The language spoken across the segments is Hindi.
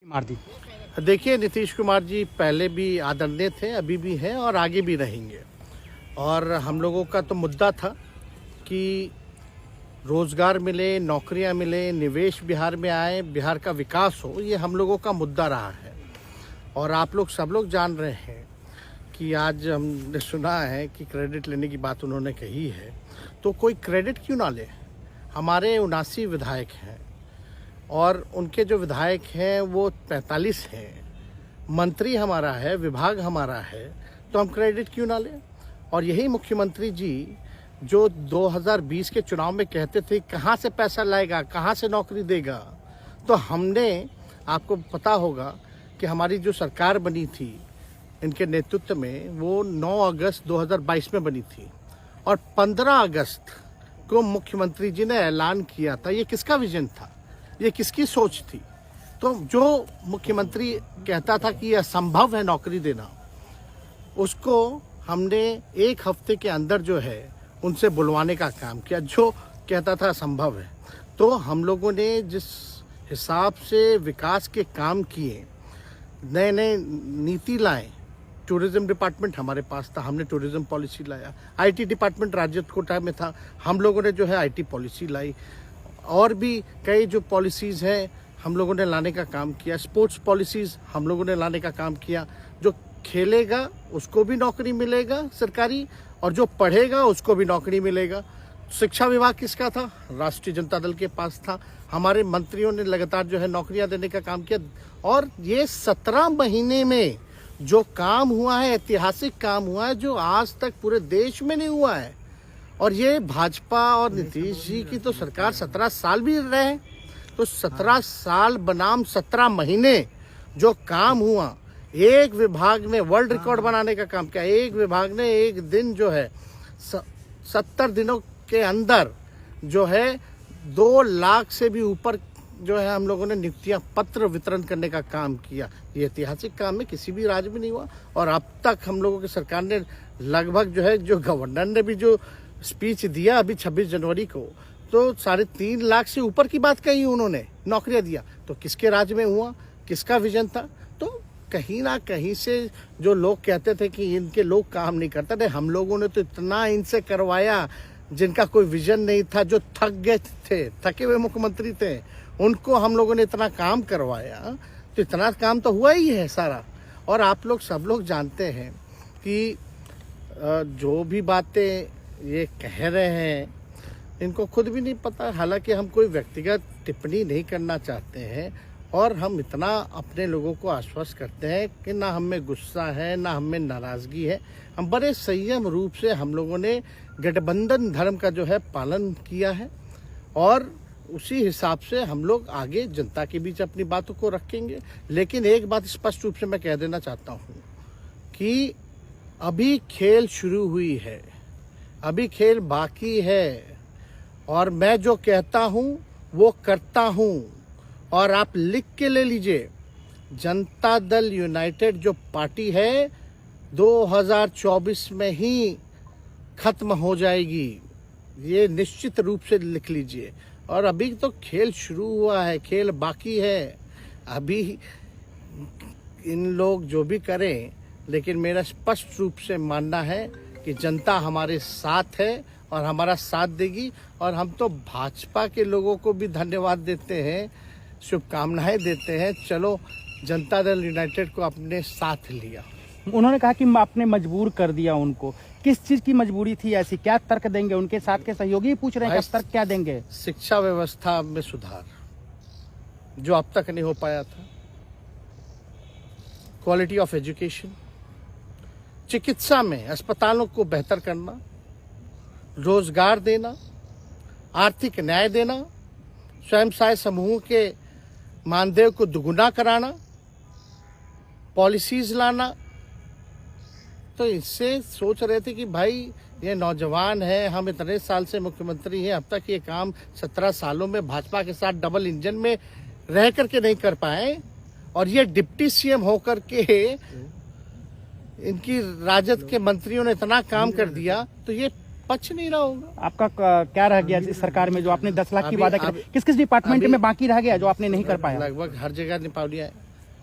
मार दी। देखिए, नीतीश कुमार जी पहले भी आदरणीय थे, अभी भी हैं और आगे भी रहेंगे। और हम लोगों का तो मुद्दा था कि रोजगार मिले, नौकरियां मिले, निवेश बिहार में आए, बिहार का विकास हो, ये हम लोगों का मुद्दा रहा है। और आप लोग सब लोग जान रहे हैं कि आज हमने सुना है कि क्रेडिट लेने की बात उन्होंने कही है, तो कोई क्रेडिट क्यों ना ले। हमारे 79 विधायक हैं और उनके जो विधायक हैं वो 45 हैं, मंत्री हमारा है, विभाग हमारा है, तो हम क्रेडिट क्यों ना लें। और यही मुख्यमंत्री जी जो 2020 के चुनाव में कहते थे कहाँ से पैसा लाएगा, कहाँ से नौकरी देगा, तो हमने, आपको पता होगा कि हमारी जो सरकार बनी थी इनके नेतृत्व में, वो 9 अगस्त 2022 में बनी थी और 15 अगस्त को मुख्यमंत्री जी ने ऐलान किया था। ये किसका विजन था, ये किसकी सोच थी। तो जो मुख्यमंत्री कहता था कि यह असंभव है नौकरी देना, उसको हमने एक हफ्ते के अंदर जो है उनसे बुलवाने का काम किया, जो कहता था असंभव है। तो हम लोगों ने जिस हिसाब से विकास के काम किए, नए नए नीति लाए, टूरिज्म डिपार्टमेंट हमारे पास था, हमने टूरिज्म पॉलिसी लाया। आईटी डिपार्टमेंट राज्य कोटा में था, हम लोगों ने जो है आईटी पॉलिसी लाई। और भी कई जो पॉलिसीज़ हैं हम लोगों ने लाने का काम किया। स्पोर्ट्स पॉलिसीज़ हम लोगों ने लाने का काम किया। जो खेलेगा उसको भी नौकरी मिलेगा सरकारी, और जो पढ़ेगा उसको भी नौकरी मिलेगा। शिक्षा विभाग किसका था, राष्ट्रीय जनता दल के पास था। हमारे मंत्रियों ने लगातार जो है नौकरियां देने का काम किया। और ये 17 महीने में जो काम हुआ है, ऐतिहासिक काम हुआ है, जो आज तक पूरे देश में नहीं हुआ है। और ये भाजपा और नीतीश जी की तो सरकार 17 साल भी रहे, तो 17 साल बनाम 17 महीने जो काम हुआ, एक विभाग ने वर्ल्ड रिकॉर्ड बनाने का काम किया। एक विभाग ने एक दिन जो है 70 दिनों के अंदर जो है 2 लाख से भी ऊपर जो है हम लोगों ने नियुक्तियां पत्र वितरण करने का काम किया। ये ऐतिहासिक काम है, किसी भी राज्य में नहीं हुआ। और अब तक हम लोगों की सरकार ने लगभग जो है, जो गवर्नर ने भी जो स्पीच दिया अभी 26 जनवरी को, तो 3.5 लाख से ऊपर की बात कही उन्होंने, नौकरियां दिया। तो किसके राज्य में हुआ, किसका विजन था। तो कहीं ना कहीं से जो लोग कहते थे कि इनके लोग काम नहीं करते थे, हम लोगों ने तो इतना इनसे करवाया जिनका कोई विजन नहीं था, जो थक गए थे, थके हुए मुख्यमंत्री थे, उनको हम लोगों ने इतना काम करवाया। तो इतना काम तो हुआ ही है सारा। और आप लोग सब लोग जानते हैं कि जो भी बातें ये कह रहे हैं इनको खुद भी नहीं पता। हालांकि हम कोई व्यक्तिगत टिप्पणी नहीं करना चाहते हैं और हम इतना अपने लोगों को आश्वस्त करते हैं कि ना हम में गुस्सा है, ना हम में नाराज़गी है। हम बड़े संयम रूप से हम लोगों ने गठबंधन धर्म का जो है पालन किया है और उसी हिसाब से हम लोग आगे जनता के बीच अपनी बातों को रखेंगे। लेकिन एक बात स्पष्ट रूप से मैं कह देना चाहता हूँ कि अभी खेल शुरू हुई है, अभी खेल बाकी है। और मैं जो कहता हूँ वो करता हूँ। और आप लिख के ले लीजिए, जनता दल यूनाइटेड जो पार्टी है 2024 में ही खत्म हो जाएगी, ये निश्चित रूप से लिख लीजिए। और अभी तो खेल शुरू हुआ है, खेल बाकी है। अभी इन लोग जो भी करें, लेकिन मेरा स्पष्ट रूप से मानना है कि जनता हमारे साथ है और हमारा साथ देगी। और हम तो भाजपा के लोगों को भी धन्यवाद देते हैं, शुभकामनाएं देते हैं। चलो, जनता दल यूनाइटेड को अपने साथ लिया। उन्होंने कहा कि आपने मजबूर कर दिया उनको। किस चीज की मजबूरी थी ऐसी, क्या तर्क देंगे? उनके साथ के सहयोगी पूछ रहे हैं, तर्क क्या देंगे? शिक्षा व्यवस्था में सुधार जो अब तक नहीं हो पाया था, क्वालिटी ऑफ एजुकेशन, चिकित्सा में अस्पतालों को बेहतर करना, रोजगार देना, आर्थिक न्याय देना, स्वयं सहायता समूह के मानदेय को दुगुना कराना, पॉलिसीज लाना। तो इससे सोच रहे थे कि भाई ये नौजवान है, हम इतने साल से मुख्यमंत्री हैं, अब तक ये काम 17 सालों में भाजपा के साथ डबल इंजन में रह करके नहीं कर पाए, और ये डिप्टी सीएम होकर के इनकी राजद के मंत्रियों ने इतना काम कर दिया, तो ये पच नहीं रहा होगा। आपका क्या रह गया इस सरकार में जो आपने 10 लाख की वादा किया? किस किस डिपार्टमेंट में बाकी रह गया जो आपने नहीं कर पाया? लगभग हर जगह निपा लिया है।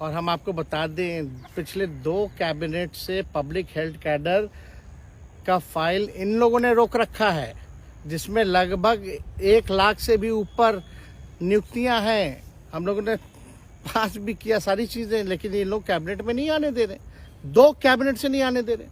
और हम आपको बता दें, पिछले 2 कैबिनेट से पब्लिक हेल्थ कैडर का फाइल इन लोगों ने रोक रखा है, जिसमें लगभग 1 लाख से भी ऊपर नियुक्तियां हैं। हम लोगों ने पास भी किया सारी चीजें, लेकिन ये लोग कैबिनेट में नहीं आने दे रहे। 2 कैबिनेट से नहीं आने दे रहे।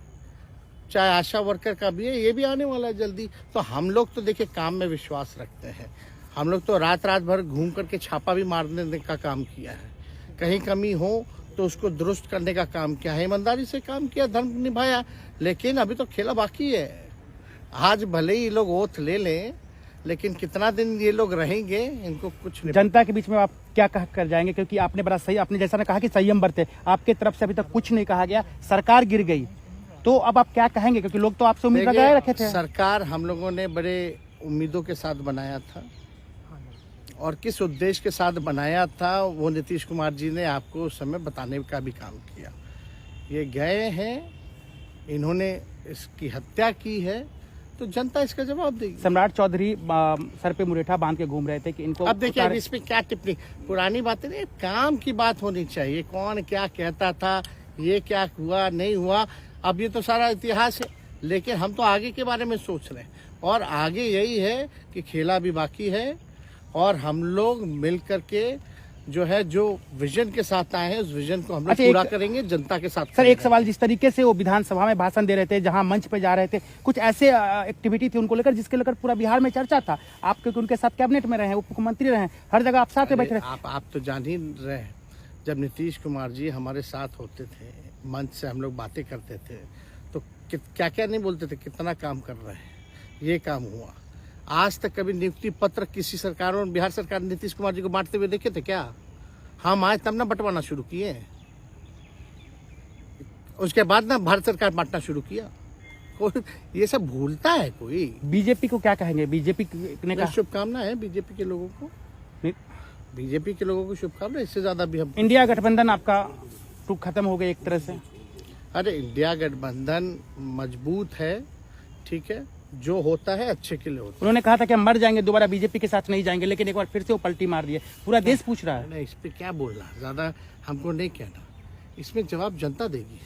चाहे आशा वर्कर का भी है, ये भी आने वाला है जल्दी। तो हम लोग तो देखिए काम में विश्वास रखते हैं। हम लोग तो रात भर घूम करके छापा भी मारने का काम किया है। कहीं कमी हो तो उसको दुरुस्त करने का काम किया है, ईमानदारी से काम किया, धर्म निभाया। लेकिन अभी तो खेला बाकी है। आज भले ही लोग ओथ ले लें, लेकिन कितना दिन ये लोग रहेंगे, इनको कुछ नहीं। जनता के बीच में आप क्या कह कर जाएंगे, क्योंकि आपने बड़ा सही, आपने जैसा ने कहा कि संयम बरते, आपके तरफ से अभी तक कुछ नहीं कहा गया, सरकार गिर गई, तो अब आप क्या कहेंगे, क्योंकि लोग तो आपसे उम्मीद लगाए रखे थे। सरकार हम लोगों ने बड़े उम्मीदों के साथ बनाया था, और किस उद्देश्य के साथ बनाया था वो नीतीश कुमार जी ने आपको उस समय बताने का भी काम किया। ये गए हैं, इन्होंने इसकी हत्या की है, तो जनता इसका जवाब देगी। सम्राट चौधरी सर पे मुरेठा बांध के घूम रहे थे कि इनको अब देखिए, अब इस पे क्या टिप्पणी, पुरानी बातें नहीं, काम की बात होनी चाहिए। कौन क्या कहता था, ये क्या हुआ नहीं हुआ, अब ये तो सारा इतिहास है। लेकिन हम तो आगे के बारे में सोच रहे हैं, और आगे यही है कि खेला भी बाकी है, और हम लोग मिल करके जो है, जो विजन के साथ आए हैं, उस विजन को हम लोग पूरा करेंगे जनता के साथ। सर, एक सवाल, जिस तरीके से वो विधानसभा में भाषण दे रहे थे, जहां मंच पे जा रहे थे, कुछ ऐसे एक्टिविटी थी उनको लेकर जिसके लेकर पूरा बिहार में चर्चा था। आप क्योंकि उनके साथ कैबिनेट में रहे हैं, उप मुख्यमंत्री रहे हैं, हर जगह आप साथ में बैठे रहे। आप तो जान ही रहे हैं, जब नीतीश कुमार जी हमारे साथ होते थे, मंच से हम लोग बातें करते थे, तो क्या क्या नहीं बोलते थे, कितना काम कर रहे हैं, ये काम हुआ। आज तक कभी नियुक्ति पत्र किसी सरकारों, बिहार सरकार ने नीतीश कुमार जी को बांटते हुए देखे थे क्या? हम आए तब ना बंटवाना शुरू किए, उसके बाद ना भारत सरकार बांटना शुरू किया। कोई ये सब भूलता है कोई? बीजेपी को क्या कहेंगे? बीजेपी ने कहा शुभकामना है बीजेपी के लोगों को, बीजेपी के लोगों को शुभकामना। इससे ज्यादा भी हम, इंडिया गठबंधन आपका टूक खत्म हो गया एक तरह से। अरे इंडिया गठबंधन मजबूत है, ठीक है, जो होता है अच्छे के लिए होता है। उन्होंने कहा था कि हम मर जाएंगे, दोबारा बीजेपी के साथ नहीं जाएंगे, लेकिन एक बार फिर से वो पलटी मार दिए। पूरा देश पूछ रहा है। नहीं, इस पे क्या बोलना, ज्यादा हमको नहीं कहना, इसमें जवाब जनता देगी।